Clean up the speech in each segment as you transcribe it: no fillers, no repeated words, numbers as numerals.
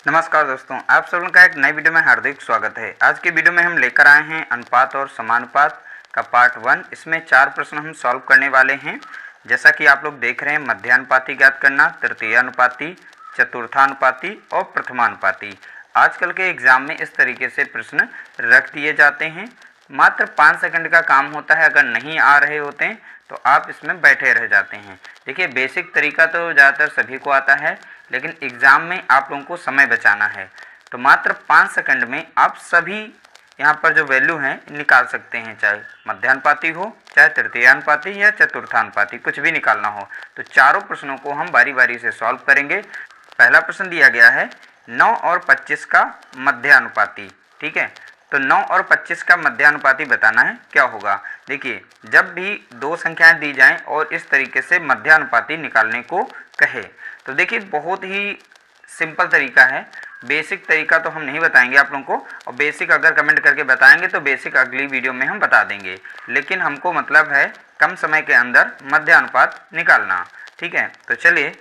नमस्कार दोस्तों, आप सब लोगों का एक नई वीडियो में हार्दिक स्वागत है। आज की वीडियो में हम लेकर आए हैं अनुपात और समानुपात का पार्ट 1। इसमें 4 प्रश्न हम सॉल्व करने वाले हैं। जैसा कि आप लोग देख रहे हैं, मध्यानुपाती ज्ञात करना, तृतीयानुपाती, चतुर्थानुपाती और प्रथमानुपाती। आजकल के एग्ज़ाम में इस तरीके से प्रश्न रख दिए जाते हैं। मात्र 5 सेकंड का काम होता है। अगर नहीं आ रहे होते हैं तो आप इसमें बैठे रह जाते हैं। देखिए, बेसिक तरीका तो ज़्यादातर सभी को आता है, लेकिन एग्ज़ाम में आप लोगों को समय बचाना है। तो मात्र 5 सेकंड में आप सभी यहाँ पर जो वैल्यू हैं निकाल सकते हैं, चाहे मध्यानुपाती हो, चाहे तृतीयानुपाती या चतुर्थानुपाती, कुछ भी निकालना हो। तो चारों प्रश्नों को हम बारी बारी से सॉल्व करेंगे। पहला प्रश्न दिया गया है 9 और 25 का मध्यानुपाती। ठीक है, तो 9 और 25 का मध्यानुपाती बताना है। क्या होगा? देखिए, जब भी दो संख्याएं दी जाएं और इस तरीके से मध्यानुपाती निकालने को कहे, तो देखिए बहुत ही सिंपल तरीका है। बेसिक तरीका तो हम नहीं बताएंगे आप लोगों को, और बेसिक अगर कमेंट करके बताएंगे तो बेसिक अगली वीडियो में हम बता देंगे। लेकिन हमको मतलब है कम समय के अंदर मध्यानुपात निकालना। ठीक है, तो चलिए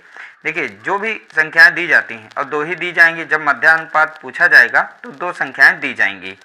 देखिए, जो भी संख्याएं दी जाती हैं, और दो ही दी जाएंगी। जब मध्यानुपात पूछा जाएगा तो दो संख्याएं दी जाएंगी।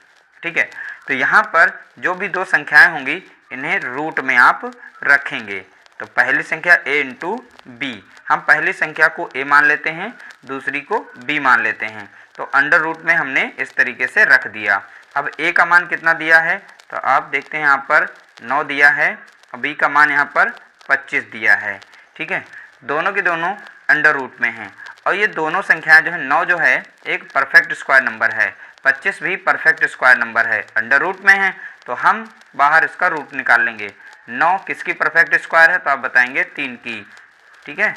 ठीक है, तो यहाँ पर जो भी दो संख्याएं होंगी इन्हें रूट में आप रखेंगे। तो पहली संख्या a इंटू बी, हम पहली संख्या को a मान लेते हैं, दूसरी को b मान लेते हैं। तो अंडर रूट में हमने इस तरीके से रख दिया। अब a का मान कितना दिया है, तो आप देखते हैं यहाँ पर 9 दिया है, और b का मान यहाँ पर 25 दिया है। ठीक है, दोनों के दोनों अंडर रूट में हैं, और ये दोनों संख्याएं जो है, 9 जो है एक परफेक्ट स्क्वायर नंबर है, 25 भी परफेक्ट स्क्वायर नंबर है, अंडर रूट में है, तो हम बाहर इसका रूट निकाल लेंगे। 9 किसकी परफेक्ट स्क्वायर है, तो आप बताएंगे 3 की। ठीक है,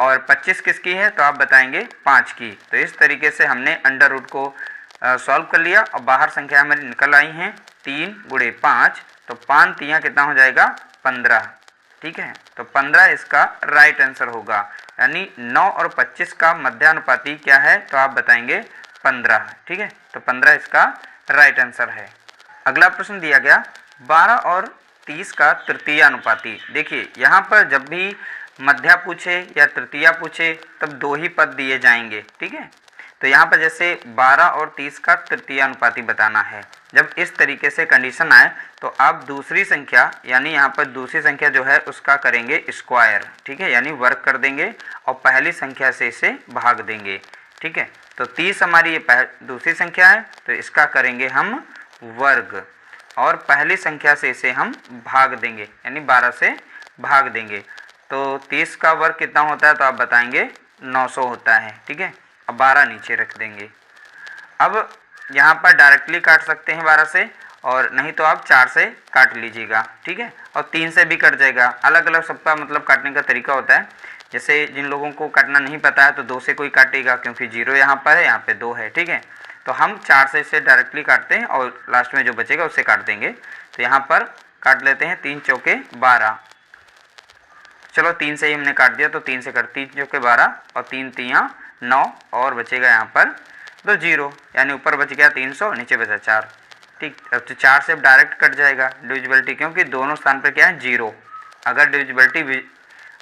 और 25 किसकी है, तो आप बताएंगे 5 की। तो इस तरीके से हमने अंडर रूट को सॉल्व कर लिया, और बाहर संख्या हमारी निकल आई हैं 3 गुणे 5, तो 5 तियाँ कितना हो जाएगा, 15। ठीक है, तो 15 इसका राइट आंसर होगा। यानी 9 और 25 का मध्यानुपाती क्या है, तो आप बताएंगे 15। ठीक है, तो 15 इसका राइट आंसर है। अगला प्रश्न दिया गया 12 और 30 का तृतीयानुपाती। देखिए, यहाँ पर जब भी मध्या पूछे या तृतीया पूछे तब दो ही पद दिए जाएंगे। ठीक है, तो यहाँ पर जैसे 12 और 30 का तृतीयानुपाती बताना है, जब इस तरीके से कंडीशन आए तो आप दूसरी संख्या, यानी यहाँ पर दूसरी संख्या जो है उसका करेंगे स्क्वायर। ठीक है, यानी वर्ग कर देंगे और पहली संख्या से इसे भाग देंगे। ठीक है, तो 30 हमारी ये दूसरी संख्या है, तो इसका करेंगे हम वर्ग, और पहली संख्या से इसे हम भाग देंगे, यानी 12 से भाग देंगे। तो 30 का वर्ग कितना होता है, तो आप बताएंगे 900 होता है। ठीक है, अब 12 नीचे रख देंगे। अब यहाँ पर डायरेक्टली काट सकते हैं 12 से, और नहीं तो आप 4 से काट लीजिएगा। ठीक है, और 3 से भी कट जाएगा। अलग अलग सबका मतलब काटने का तरीका होता है। जैसे जिन लोगों को काटना नहीं पता है तो 2 से कोई काटेगा, क्योंकि 0 यहाँ पर है, यहाँ पे 2 है। ठीक है, तो हम 4 से इसे डायरेक्टली काटते हैं, और लास्ट में जो बचेगा उससे काट देंगे। तो यहाँ पर काट लेते हैं 3 चौके 12। चलो 3 से ही हमने काट दिया, तो 3 से काट, 3 चौके 12 और 3 तियाँ 9, और बचेगा यहाँ पर तो 0, यानी ऊपर बच गया 300, नीचे बचा 4। ठीक, अब तो 4 से डायरेक्ट कट जाएगा डिविजिबिलिटी, क्योंकि दोनों स्थान पर क्या है, 0। अगर डिविजिबिलिटी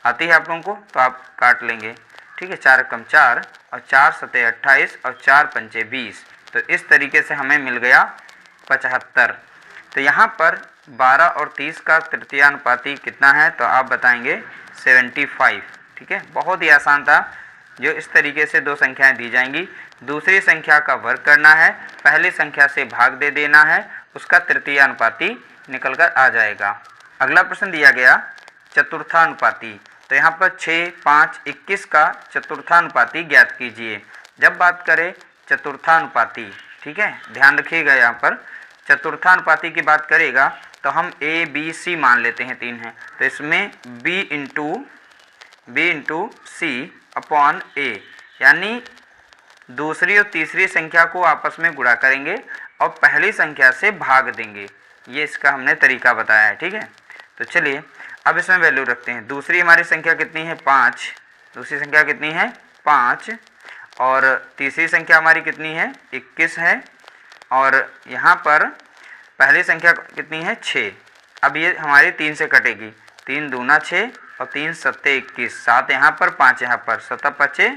आती है आप लोगों को तो आप काट लेंगे। ठीक है, 4 कम 4, और 4 सते 28, और 4 पंचे 20। तो इस तरीके से हमें मिल गया 75। तो यहाँ पर 12 और 30 का तृतीयानुपाती कितना है, तो आप बताएंगे 75। ठीक है, बहुत ही आसान था। जो इस तरीके से दो संख्याएं दी जाएंगी, दूसरी संख्या का वर्ग करना है, पहली संख्या से भाग दे देना है, उसका तृतीयानुपाती निकल कर आ जाएगा। अगला प्रश्न दिया गया चतुर्थानुपाती। तो यहाँ पर 6, 5, 21 का चतुर्थानुपाती ज्ञात कीजिए। जब बात करें चतुर्थानुपाती, ठीक है, ध्यान रखिएगा, यहाँ पर चतुर्थानुपाती की बात करेगा तो हम a, b, c मान लेते हैं, 3 हैं, तो इसमें b into C upon a, यानी दूसरी और तीसरी संख्या को आपस में गुणा करेंगे और पहली संख्या से भाग देंगे। ये इसका हमने तरीका बताया है। ठीक है, तो चलिए अब इसमें वैल्यू रखते हैं। दूसरी हमारी संख्या कितनी है, 5। दूसरी संख्या कितनी है, 5, और तीसरी संख्या हमारी कितनी है, 21 है, और यहाँ पर पहली संख्या कितनी है, 6। अब ये हमारी 3 से कटेगी, 3 दूना 6 और 3 सत्ते 21, 7 यहाँ पर, 5 यहाँ पर, 7 पचे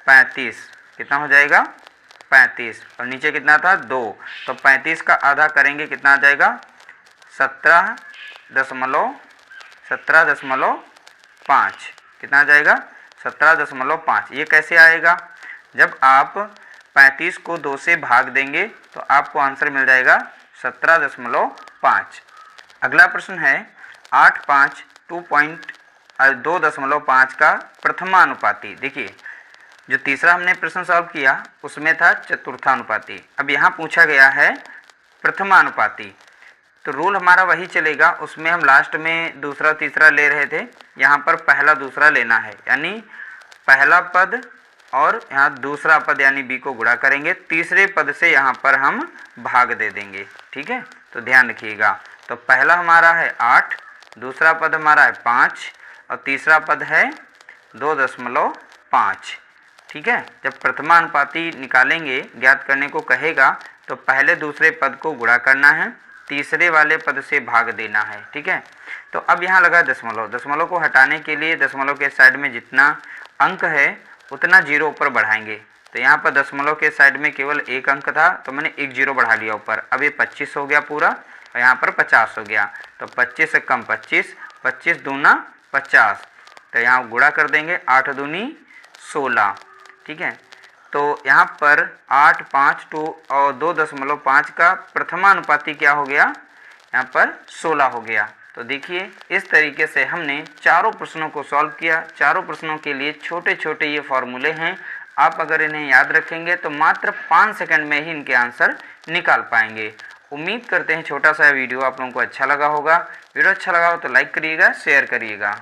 35, कितना हो जाएगा 35 और नीचे कितना था 2, तो 35 का आधा करेंगे कितना आ जाएगा 17.5, कितना आ जाएगा 17.5। ये कैसे आएगा, जब आप 35 को 2 से भाग देंगे तो आपको आंसर मिल जाएगा 17.5। अगला प्रश्न है 8, 5, 2.5 का प्रथमानुपाती। देखिए जो तीसरा हमने प्रश्न सॉल्व किया उसमें था चतुर्थानुपाती, अब यहाँ पूछा गया है प्रथमानुपाती। तो रूल हमारा वही चलेगा, उसमें हम लास्ट में दूसरा तीसरा ले रहे थे, यहाँ पर पहला दूसरा लेना है, यानी पहला पद और यहाँ दूसरा पद यानी b को गुणा करेंगे, तीसरे पद से यहाँ पर हम भाग दे देंगे। ठीक है, तो ध्यान रखिएगा। तो पहला हमारा है 8, दूसरा पद हमारा है 5 और तीसरा पद है 2.5। ठीक है, जब प्रथमानुपाती निकालेंगे, ज्ञात करने को कहेगा, तो पहले दूसरे पद को गुणा करना है, तीसरे वाले पद से भाग देना है। ठीक है, तो अब यहाँ लगा दशमलव, दशमलव को हटाने के लिए दशमलव के साइड में जितना अंक है उतना जीरो ऊपर बढ़ाएंगे। तो यहाँ पर दशमलव के साइड में केवल एक अंक था तो मैंने एक जीरो बढ़ा लिया ऊपर। अब ये 25 हो गया पूरा और यहाँ पर 50 हो गया, तो 25 से कम 25, 25 दूना 50, तो यहाँ गुणा कर देंगे, 8 दूनी 16। ठीक है, तो यहाँ पर 8, 5, 2 और 2.5 का प्रथमानुपाती क्या हो गया, यहाँ पर 16 हो गया। तो देखिए इस तरीके से हमने चारों प्रश्नों को सॉल्व किया। चारों प्रश्नों के लिए छोटे छोटे ये फॉर्मूले हैं, आप अगर इन्हें याद रखेंगे तो मात्र 5 सेकंड में ही इनके आंसर निकाल पाएंगे। उम्मीद करते हैं छोटा सा वीडियो आप लोगों को अच्छा लगा होगा। वीडियो अच्छा लगा हो तो लाइक करिएगा, शेयर करिएगा।